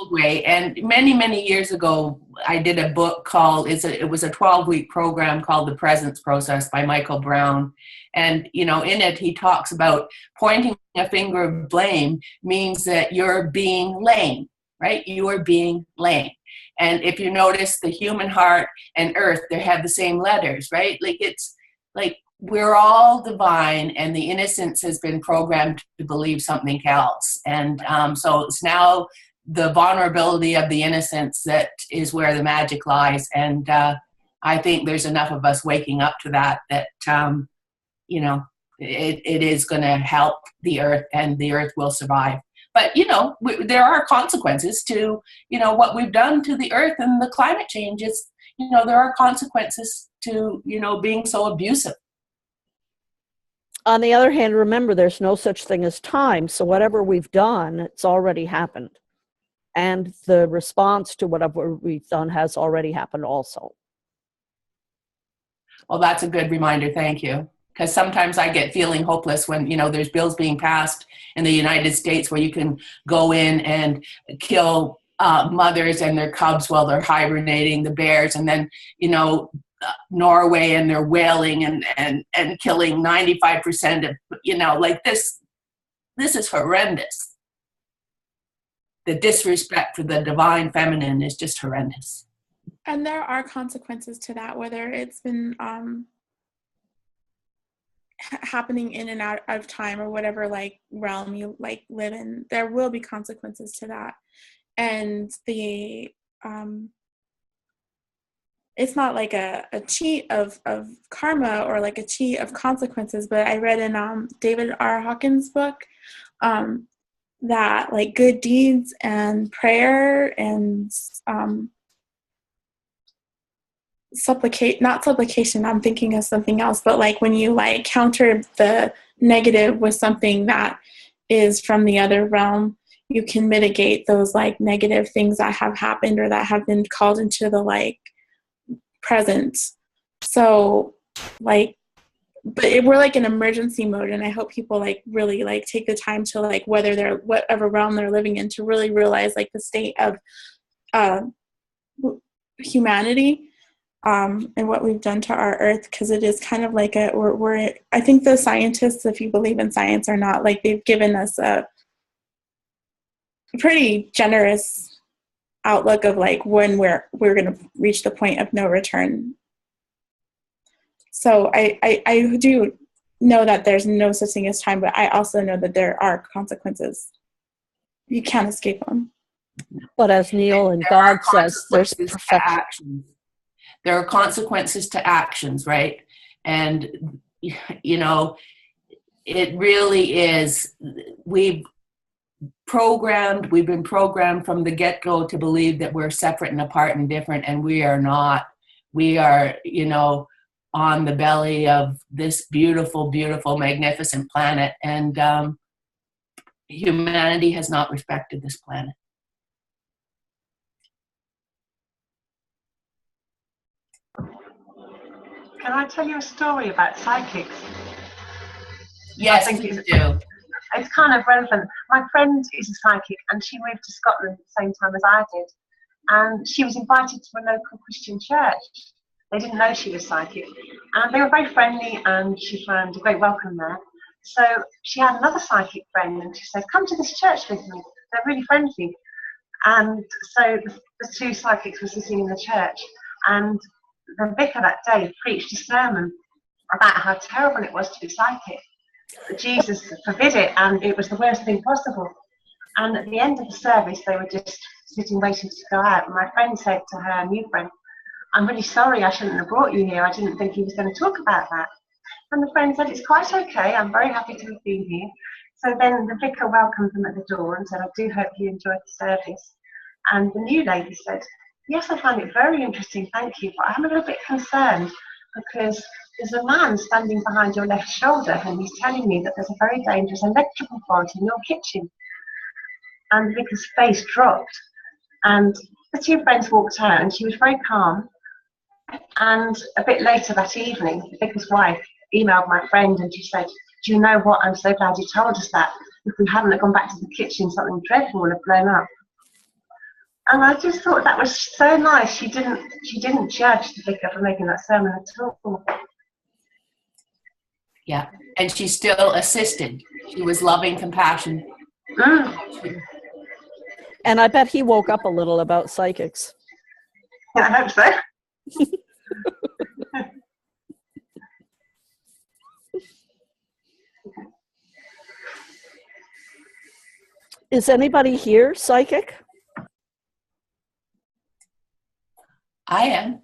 way. And many, many years ago, I did a book called, it was a 12-week program called The Presence Process by Michael Brown. And, in it, he talks about pointing a finger of blame means that you're being lame. Right? You are being lame. And if you notice the human heart and earth, they have the same letters, right? It's we're all divine, and the innocence has been programmed to believe something else. And so it's now the vulnerability of the innocence that is where the magic lies. And I think there's enough of us waking up to that it is going to help the earth, and the earth will survive. But, there are consequences to, what we've done to the earth, and the climate change is, there are consequences to, being so abusive. On the other hand, remember, there's no such thing as time. So whatever we've done, it's already happened. And the response to whatever we've done has already happened also. Well, that's a good reminder. Thank you. Because sometimes I get feeling hopeless when, there's bills being passed in the United States where you can go in and kill mothers and their cubs while they're hibernating, the bears, and then, Norway, and they're whaling and killing 95% of, this is horrendous. The disrespect for the divine feminine is just horrendous. And there are consequences to that, whether it's been happening in and out of time or whatever realm you live in. There will be consequences to that. And the it's not like a cheat of karma or like a cheat of consequences, but I read in David R. Hawkins' book that like good deeds and prayer and not supplication, I'm thinking of something else, but like when you like counter the negative with something that is from the other realm, you can mitigate those like negative things that have happened or that have been called into the like present. So like, but we're like in emergency mode, and I hope people like really like take the time to like whatever realm they're living in to really realize like the state of humanity and what we've done to our earth, because it is kind of like we're I think the scientists, if you believe in science or not, like they've given us a pretty generous outlook of like when we're going to reach the point of no return. So I do know that there's no such thing as time, but I also know that there are consequences. You can't escape them. But as Neil and God says, there's perfection. There are consequences to actions, right? And, you know, it really is, we've been programmed from the get-go to believe that we're separate and apart and different, and we are not. We are, you know, on the belly of this beautiful, beautiful, magnificent planet, and humanity has not respected this planet. Can I tell you a story about psychics? Yes, please do. It's kind of relevant. My friend is a psychic, and she moved to Scotland at the same time as I did. And she was invited to a local Christian church. They didn't know she was psychic. And they were very friendly, and she found a great welcome there. So she had another psychic friend, and she said, "Come to this church with me. They're really friendly." And so the two psychics were sitting in the church, and the vicar that day preached a sermon about how terrible it was to be psychic. Jesus forbid it, and it was the worst thing possible. And at the end of the service, they were just sitting waiting to go out. And my friend said to her new friend, "I'm really sorry, I shouldn't have brought you here. I didn't think he was going to talk about that." And the friend said, "It's quite okay. I'm very happy to have been here." So then the vicar welcomed them at the door and said, "I do hope you enjoyed the service." And the new lady said, "Yes, I found it very interesting, thank you, but I'm a little bit concerned because there's a man standing behind your left shoulder and he's telling me that there's a very dangerous electrical fault in your kitchen." And the vicar's face dropped. And the two friends walked out, and she was very calm. And a bit later that evening, the vicar's wife emailed my friend, and she said, "Do you know what? I'm so glad you told us that. If we hadn't have gone back to the kitchen, something dreadful would have blown up." And I just thought that was so nice. She didn't judge the vicar for making that sermon at all. Yeah, and she still assisted. She was loving compassion. And I bet he woke up a little about psychics. Yeah, I hope so. Is anybody here psychic? I am.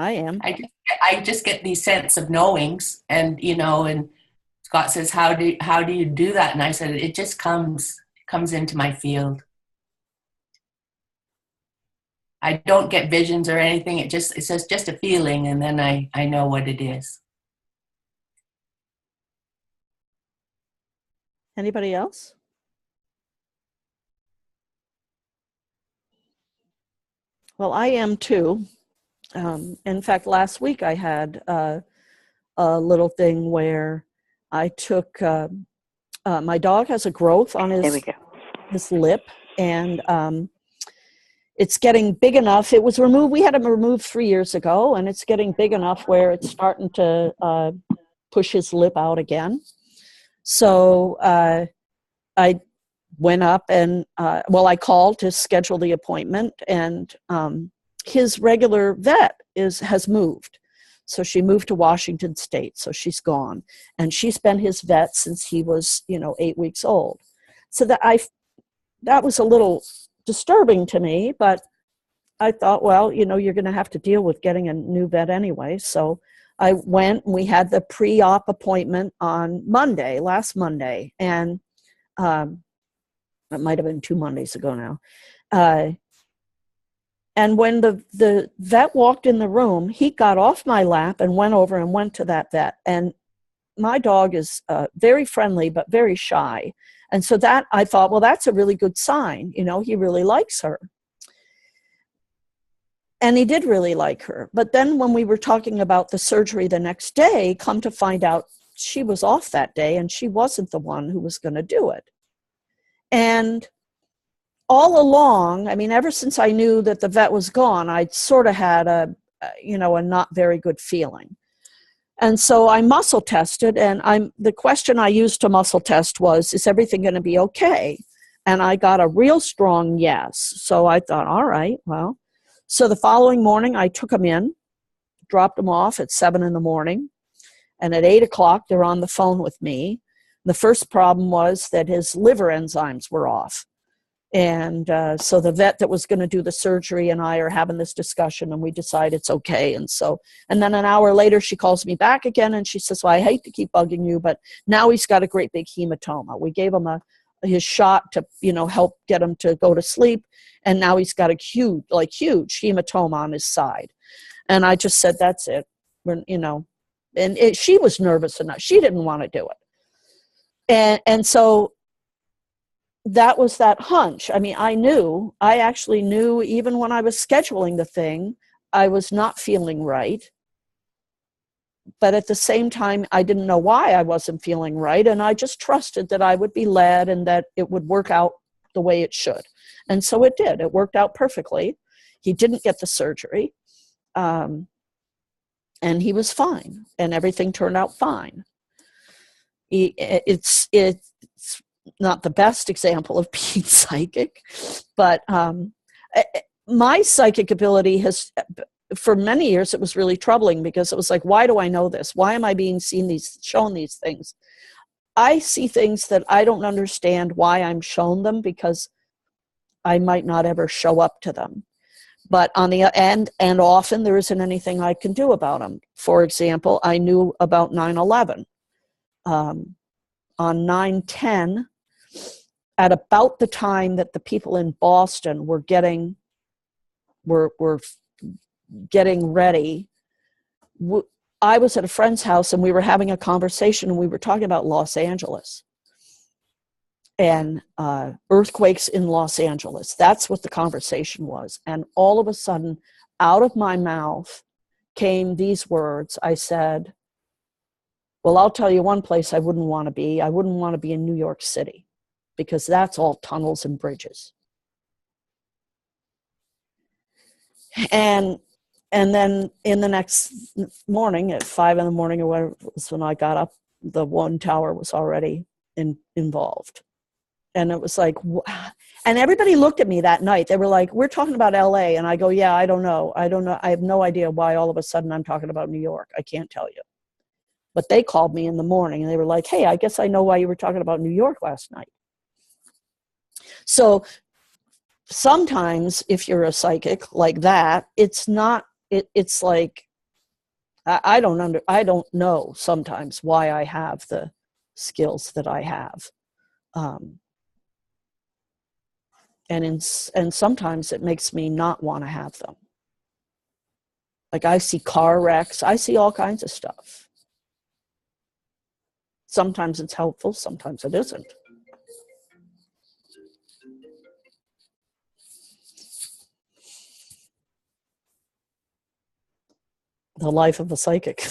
I just get these sense of knowings, and you know, and Scott says, how do you do that? And I said, it just comes into my field. I don't get visions or anything. It's just a feeling, and then I know what it is. Anybody else? Well, I am too. In fact, last week I had a little thing where I took, my dog has a growth on his lip, and it's getting big enough. It was removed, we had him removed 3 years ago, and it's getting big enough where it's starting to push his lip out again. So I went up and, I called to schedule the appointment, and his regular vet has moved. So she moved to Washington State, so she's gone. And she's been his vet since he was, 8 weeks old. So that was a little disturbing to me, but I thought, well, you're going to have to deal with getting a new vet anyway. So I went and we had the pre-op appointment on Monday, last Monday. And it might have been 2 Mondays ago now. And when the vet walked in the room, he got off my lap and went over and went to that vet. And my dog is very friendly, but very shy. And so that I thought, well, that's a really good sign. He really likes her. And he did really like her. But then when we were talking about the surgery the next day, come to find out she was off that day and she wasn't the one who was going to do it. And all along, I mean, ever since I knew that the vet was gone, I'd sort of had a not very good feeling. And so I muscle tested, and the question I used to muscle test was, is everything going to be okay? And I got a real strong yes. So I thought, all right, well. So the following morning, I took him in, dropped him off at 7 a.m. And at 8 o'clock, they're on the phone with me. The first problem was that his liver enzymes were off. And so the vet that was going to do the surgery and I are having this discussion, and we decide it's okay. And then an hour later, she calls me back again, and she says, well, I hate to keep bugging you, but now he's got a great big hematoma. We gave him his shot to, help get him to go to sleep. And now he's got a huge hematoma on his side. And I just said, that's it. She was nervous enough. She didn't want to do it. And so that was that hunch. I mean, I actually knew even when I was scheduling the thing, I was not feeling right. But at the same time, I didn't know why I wasn't feeling right. And I just trusted that I would be led and that it would work out the way it should. And so it did. It worked out perfectly. He didn't get the surgery. And he was fine. And everything turned out fine. It's not the best example of being psychic, but my psychic ability has, for many years, it was really troubling because it was like, why do I know this? Why am I being shown these things? I see things that I don't understand why I'm shown them because I might not ever show up to them. But on the end, and often there isn't anything I can do about them. For example, I knew about 9/11. On 9/10, at about the time that the people in Boston were getting ready, I was at a friend's house and we were having a conversation and we were talking about Los Angeles and earthquakes in Los Angeles. That's what the conversation was. And all of a sudden, out of my mouth came these words. I said, well, I'll tell you one place I wouldn't want to be. I wouldn't want to be in New York City because that's all tunnels and bridges. And then in the next morning at 5 a.m. or whatever it was when I got up, the one tower was already involved. And it was like, and everybody looked at me that night. They were like, we're talking about LA. And I go, yeah, I don't know. I have no idea why all of a sudden I'm talking about New York. I can't tell you. But they called me in the morning and they were like, hey, I guess I know why you were talking about New York last night. So sometimes if you're a psychic like that, it's not, it's like, I don't know sometimes why I have the skills that I have. And sometimes it makes me not want to have them. Like I see car wrecks, I see all kinds of stuff. Sometimes it's helpful, sometimes it isn't. The life of a psychic.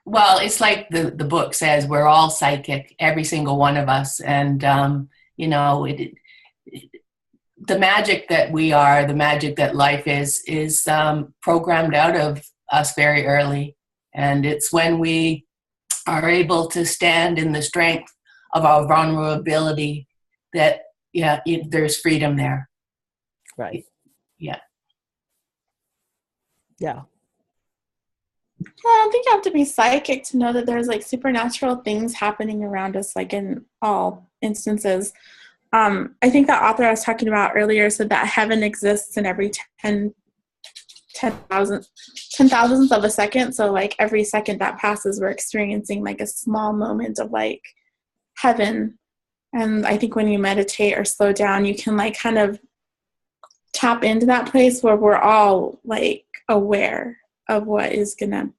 Well, it's like the book says, we're all psychic, every single one of us. And, the magic that we are, the magic that life is programmed out of us very early. And it's when we are able to stand in the strength of our vulnerability that, there's freedom there. Right. Yeah. Yeah. I don't think you have to be psychic to know that there's like supernatural things happening around us, like in all instances. I think the author I was talking about earlier said that heaven exists in every 10,000th of a second. So like every second that passes, we're experiencing like a small moment of like heaven. And I think when you meditate or slow down, you can like kind of tap into that place where we're all like aware of what is gonna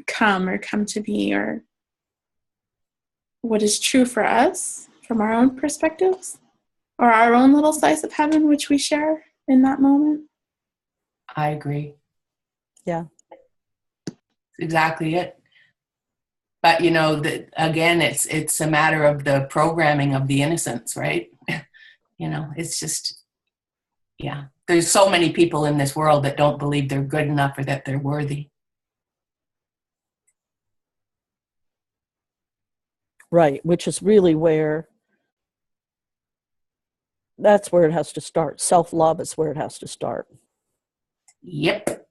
come or come to be, or what is true for us from our own perspectives, or our own little slice of heaven which we share in that moment. I agree. Yeah. Exactly it. But you know, that again, it's a matter of the programming of the innocence, right? You know, it's just, yeah. There's so many people in this world that don't believe they're good enough or that they're worthy. Right, which is really that's where it has to start. Self-love is where it has to start. Yep.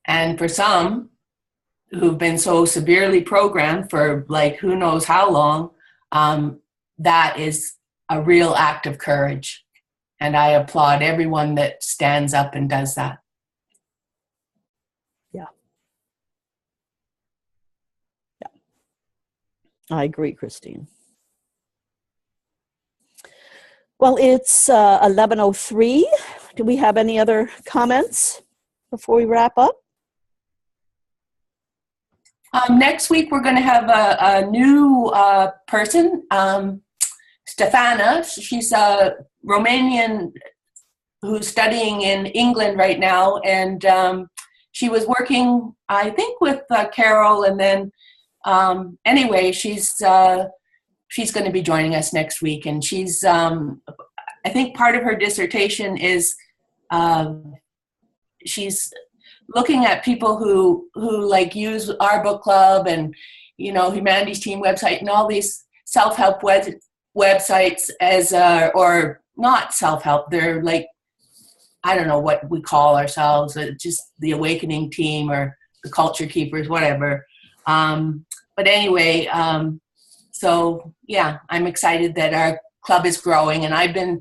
And for some who've been so severely programmed for like who knows how long, that is a real act of courage. And I applaud everyone that stands up and does that. Yeah. Yeah. I agree, Christine. Well, it's 11:03. Do we have any other comments before we wrap up? Next week, we're going to have a new person, Stefana. She's a Romanian who's studying in England right now. And she was working, I think, with Carol. And then anyway, she's going to be joining us next week. And she's, I think part of her dissertation is she's looking at people who like use our book club and, you know, Humanities Team website and all these self-help websites as, or not self-help, they're like, I don't know what we call ourselves, just the Awakening Team or the Culture Keepers, whatever. But anyway, so yeah, I'm excited that our club is growing, and I've been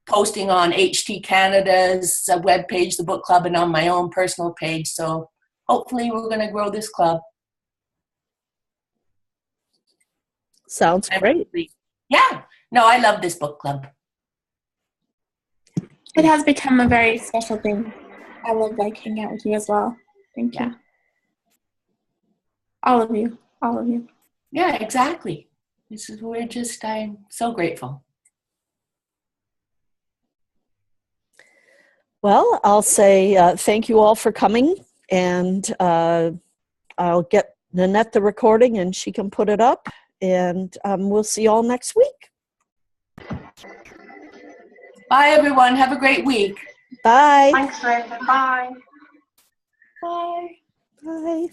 posting on HT Canada's webpage, the book club, and on my own personal page. So hopefully we're going to grow this club. Sounds great. Yeah. No, I love this book club. It has become a very special thing. I love like hanging out with you as well. Thank you. All of you. All of you. Yeah, exactly. I'm so grateful. Well, I'll say thank you all for coming, and I'll get Nanette the recording and she can put it up, and we'll see you all next week. Bye, everyone. Have a great week. Bye. Thanks, Brenda. Bye. Bye. Bye.